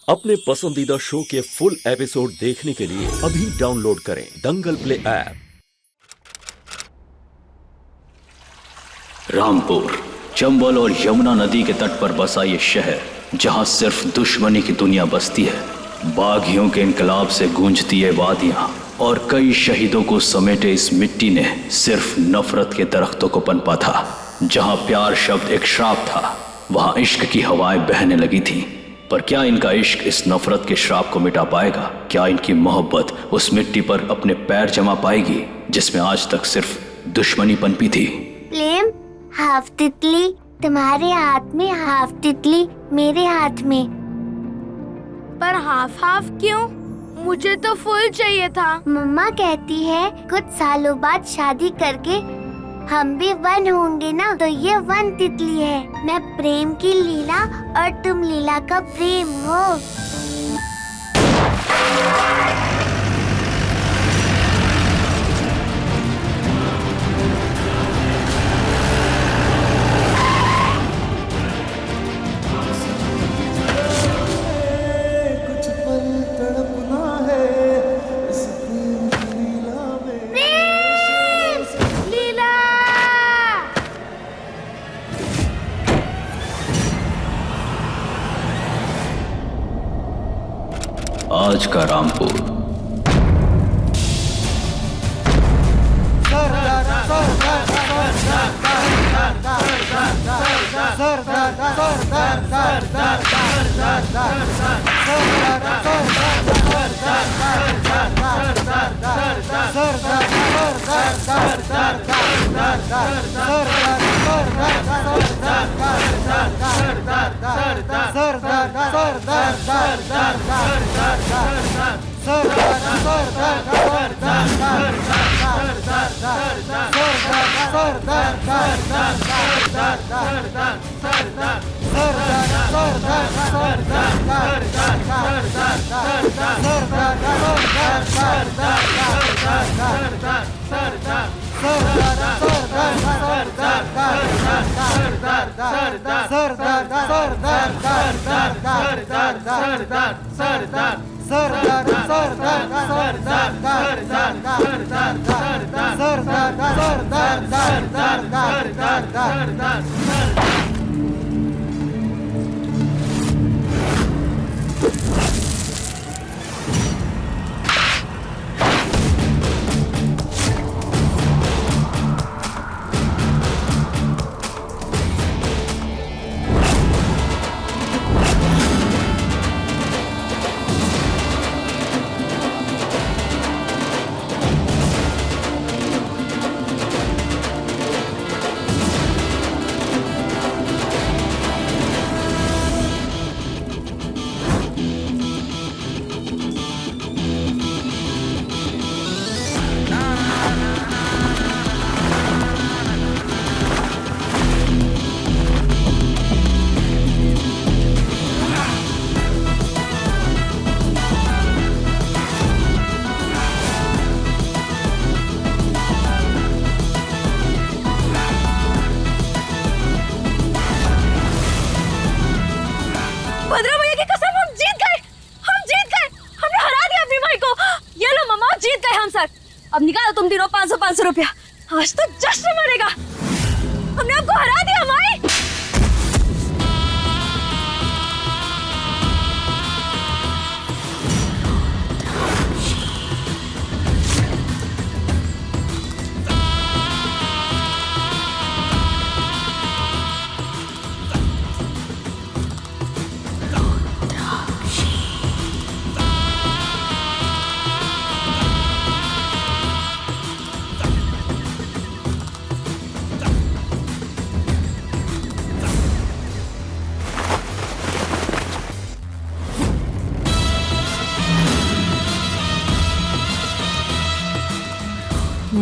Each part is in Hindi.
अपने पसंदीदा शो के फुल एपिसोड देखने के लिए अभी डाउनलोड करें दंगल प्ले ऐप। रामपुर, चंबल और यमुना नदी के तट पर बसा ये शहर, जहां सिर्फ दुश्मनी की दुनिया बसती है। बागियों के इनकलाब से गूंजती ये वादियां और कई शहीदों को समेटे इस मिट्टी ने सिर्फ नफरत के दरख्तों को पनपा था। जहां प्यार शब्द एक श्राप था, वहां इश्क की हवाएं बहने लगी थी। पर क्या इनका इश्क इस नफरत के श्राप को मिटा पाएगा? क्या इनकी मोहब्बत उस मिट्टी पर अपने पैर जमा पाएगी जिसमें आज तक सिर्फ दुश्मनी पनपी थी? प्रेम, हाफ तितली तुम्हारे हाथ में, हाफ तितली मेरे हाथ में। पर हाफ हाफ क्यों? मुझे तो फुल चाहिए था। मम्मा कहती है कुछ सालों बाद शादी करके हम भी वन होंगे ना, तो ये वन तितली है। मैं प्रेम की लीला और तुम लीला का प्रेम हो। आज का रामपुर। भद्रा भैया की कसम, हम जीत गए। हमने हरा दिया अपनी माई को। ये लो मम्मा, जीत गए हम सर। अब निकालो तुम तीनों 500 रुपया। आज तो जश्न मनेगा। हमने आपको हरा दिया माई।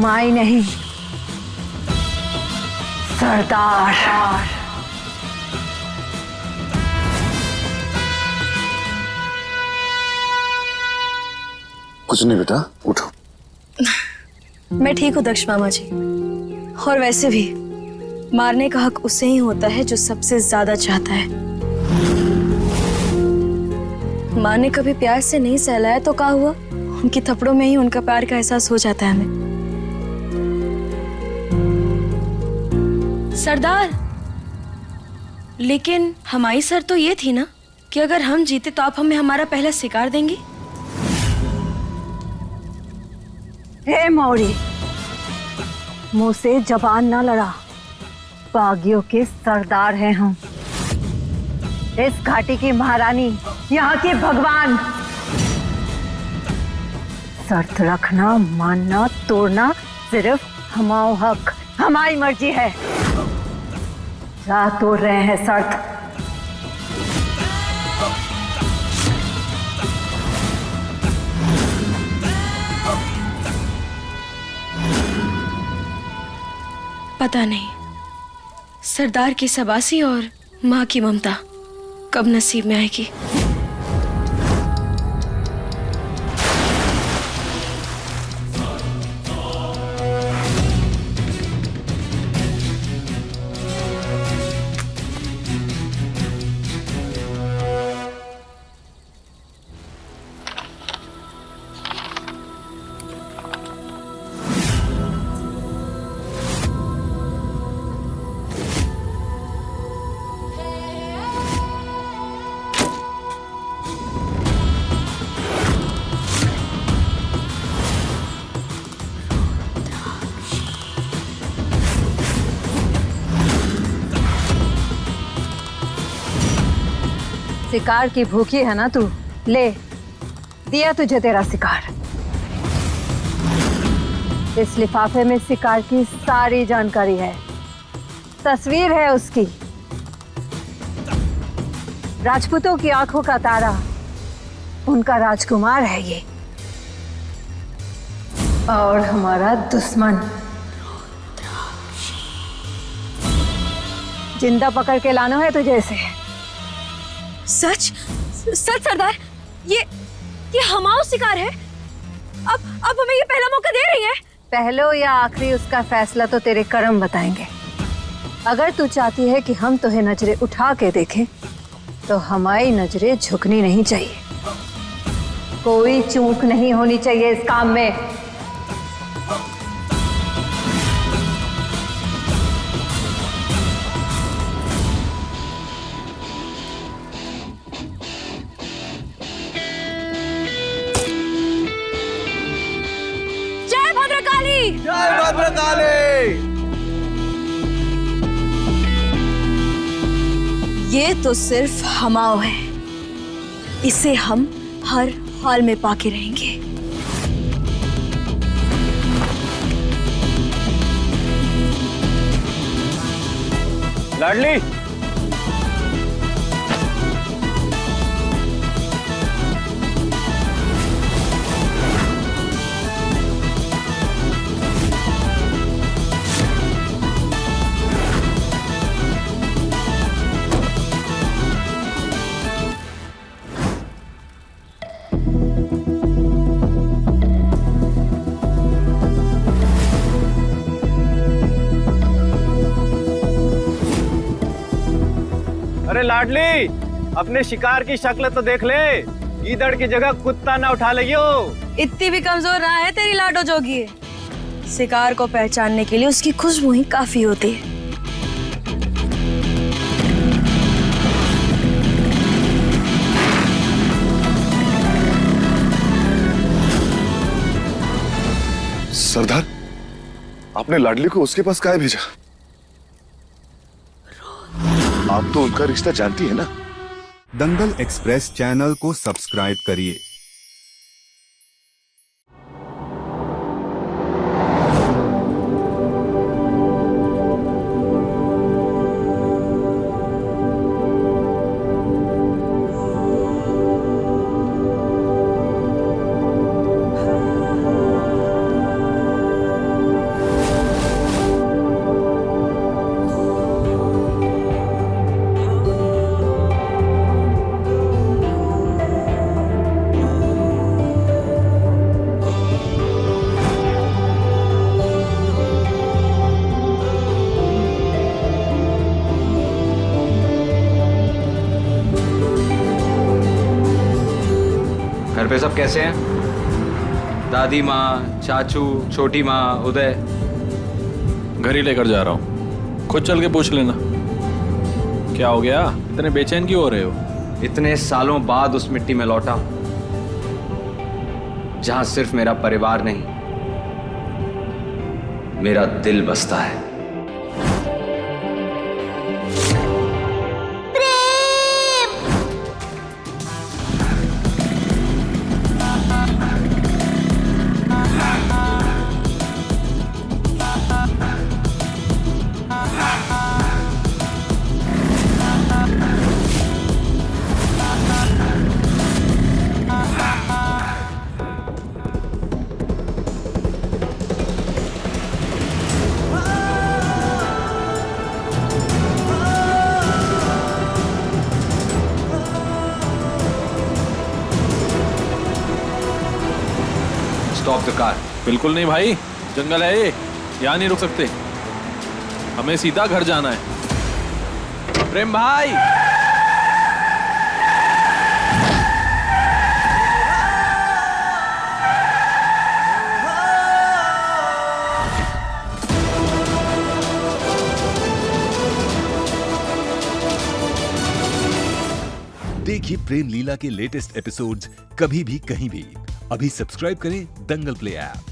माई नहीं, सरदार। कुछ नहीं बेटा, उठो। मैं ठीक हूँ दक्ष मामा जी। और वैसे भी मारने का हक उसे ही होता है जो सबसे ज्यादा चाहता है। माँ ने कभी प्यार से नहीं सहलाया तो क्या हुआ, उनकी थप्पड़ों में ही उनका प्यार का एहसास हो जाता है हमें। सरदार, लेकिन हमारी शर्त तो ये थी ना कि अगर हम जीते तो आप हमें हमारा पहला शिकार देंगे। हे मौरी, मुंह से जबान ना लड़ा। बागियों के सरदार हैं हम, इस घाटी की महारानी, यहाँ के भगवान। शर्त रखना, मानना, तोड़ना सिर्फ हमारा हक, हमारी मर्जी है। जा तोड़ रहे हैं शर्त। पता नहीं सरदार की शाबाशी और माँ की ममता कब नसीब में आएगी। शिकार की भूखी है ना तू, ले दिया तुझे तेरा शिकार। इस लिफाफे में शिकार की सारी जानकारी है, तस्वीर है उसकी। राजपूतों की आंखों का तारा, उनका राजकुमार है ये, और हमारा दुश्मन। जिंदा पकड़ के लाना है तुझे इसे। सच सच सरदार, ये हमारा शिकार है। अब हमें ये पहला मौका दे रही है। पहलो या आखिरी उसका फैसला तो तेरे कर्म बताएंगे। अगर तू चाहती है कि हम तुझे नजरें उठा के देखें तो हमारी नजरें झुकनी नहीं चाहिए, कोई चूक नहीं होनी चाहिए इस काम में। जय भद्रकाली। ये तो सिर्फ हमाओ है, इसे हम हर हाल में पाके रहेंगे। लाडली, अरे लाडली, अपने शिकार की शक्ल तो देख ले, गीदड़ की जगह कुत्ता ना उठा लियो। इतनी भी कमजोर ना है तेरी लाडो जोगी। शिकार को पहचानने के लिए उसकी खुशबू ही काफी होती है। सरदार, आपने लाडली को उसके पास काहे भेजा? आप तो उनका रिश्ता जानती है ना। दंगल एक्सप्रेस चैनल को सब्सक्राइब करिए। घर पे सब कैसे हैं? दादी माँ, चाचू, छोटी माँ, उदय? घर ही लेकर जा रहा हूँ, खुद चल के पूछ लेना। क्या हो गया, इतने बेचैन क्यों हो रहे हो? इतने सालों बाद उस मिट्टी में लौटा हूं जहां सिर्फ मेरा परिवार नहीं, मेरा दिल बसता है। Stop the car. बिल्कुल नहीं भाई, जंगल है ये, यहाँ नहीं रुक सकते। हमें सीधा घर जाना है। प्रेम भाई, देखिए प्रेम लीला के लेटेस्ट एपिसोड्स कभी भी कहीं भी। अभी सब्सक्राइब करें दंगल प्ले ऐप।